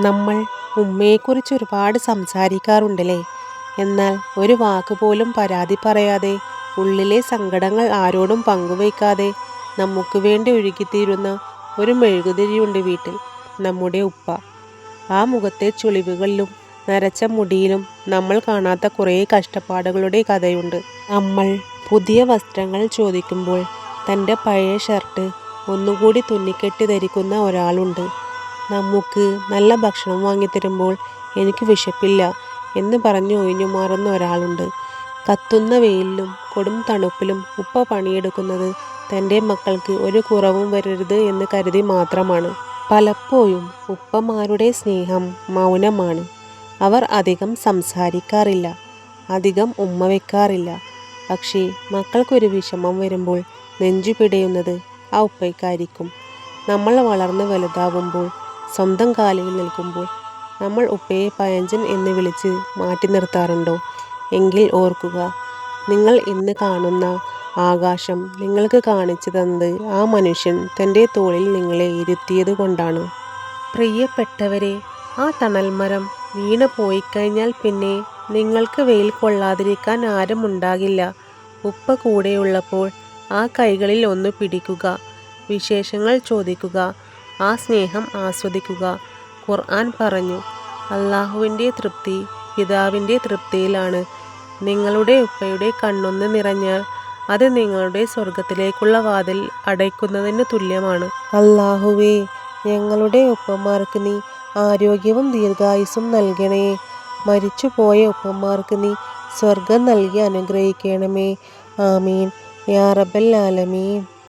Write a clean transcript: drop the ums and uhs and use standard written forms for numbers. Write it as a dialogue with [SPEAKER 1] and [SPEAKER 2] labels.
[SPEAKER 1] നമ്മൾ ഉമ്മയെക്കുറിച്ച് ഒരുപാട് സംസാരിക്കാറുണ്ടല്ലേ. എന്നാൽ ഒരു വാക്ക് പോലും പരാതി പറയാതെ, ഉള്ളിലെ സങ്കടങ്ങൾ ആരോടും പങ്കുവയ്ക്കാതെ നമുക്ക് വേണ്ടി ഒഴുകിത്തീരുന്ന ഒരു മെഴുകുതിരിയുണ്ട് വീട്ടിൽ, നമ്മുടെ ഉപ്പ. ആ മുഖത്തെ ചുളിവുകളിലും നരച്ച മുടിയിലും നമ്മൾ കാണാത്ത കുറേ കഷ്ടപ്പാടുകളുടെ കഥയുണ്ട്. നമ്മൾ പുതിയ വസ്ത്രങ്ങൾ ചോദിക്കുമ്പോൾ തൻ്റെ പഴയ ഷർട്ട് ഒന്നുകൂടി തുന്നിക്കെട്ടി ധരിക്കുന്ന ഒരാളുണ്ട്. നമുക്ക് നല്ല ഭക്ഷണം വാങ്ങിത്തരുമ്പോൾ എനിക്ക് വിശപ്പില്ല എന്ന് പറഞ്ഞ് ഒഴിഞ്ഞു മാറുന്ന ഒരാളുണ്ട്. കത്തുന്ന വെയിലിലും കൊടും തണുപ്പിലും ഉപ്പ പണിയെടുക്കുന്നത് തൻ്റെ മക്കൾക്ക് ഒരു കുറവും വരരുത് എന്ന് കരുതി മാത്രമാണ്. പലപ്പോഴും ഉപ്പമാരുടെ സ്നേഹം മൗനമാണ്. അവർ അധികം സംസാരിക്കാറില്ല, അധികം ഉമ്മ വയ്ക്കാറില്ല. പക്ഷേ മക്കൾക്കൊരു വിഷമം വരുമ്പോൾ നെഞ്ചു പിടയുന്നത് ആ ഉപ്പയ്ക്കായിരിക്കും. നമ്മൾ വളർന്ന് വലുതാവുമ്പോൾ, സ്വന്തം കാലിൽ നിൽക്കുമ്പോൾ നമ്മൾ ഉപ്പയെ പഴഞ്ചൻ എന്ന് വിളിച്ച് മാറ്റി നിർത്താറുണ്ടോ? എങ്കിൽ ഓർക്കുക, നിങ്ങൾ ഇന്ന് കാണുന്ന ആകാശം നിങ്ങൾക്ക് കാണിച്ചു തന്നത് ആ മനുഷ്യൻ തൻ്റെ തോളിൽ നിങ്ങളെ ഇരുത്തിയത് കൊണ്ടാണ്. പ്രിയപ്പെട്ടവരെ, ആ തണൽമരം വീണ് പോയിക്കഴിഞ്ഞാൽ പിന്നെ നിങ്ങൾക്ക് വെയിൽ കൊള്ളാതിരിക്കാൻ ആരും ഉണ്ടാകില്ല. ഉപ്പ കൂടെയുള്ളപ്പോൾ ആ കൈകളിൽ ഒന്ന് പിടിക്കുക, വിശേഷങ്ങൾ ചോദിക്കുക, ആ സ്നേഹം ആസ്വദിക്കുക. ഖുർആൻ പറഞ്ഞു, അല്ലാഹുവിൻ്റെ തൃപ്തി പിതാവിൻ്റെ തൃപ്തിയിലാണ്. നിങ്ങളുടെ ഉപ്പയുടെ കണ്ണൊന്ന് നിറഞ്ഞാൽ അത് നിങ്ങളുടെ സ്വർഗത്തിലേക്കുള്ള വാതിൽ അടയ്ക്കുന്നതിന് തുല്യമാണ്. അല്ലാഹുവേ, ഞങ്ങളുടെ ഉപ്പമാർക്ക് നീ ആരോഗ്യവും ദീർഘായുസ്സും നൽകണേ. മരിച്ചുപോയ ഉപ്പമാർക്ക് നീ സ്വർഗം നൽകി അനുഗ്രഹിക്കണമേ. ആമീൻ യാ റബ്ബൽ ആലമീൻ.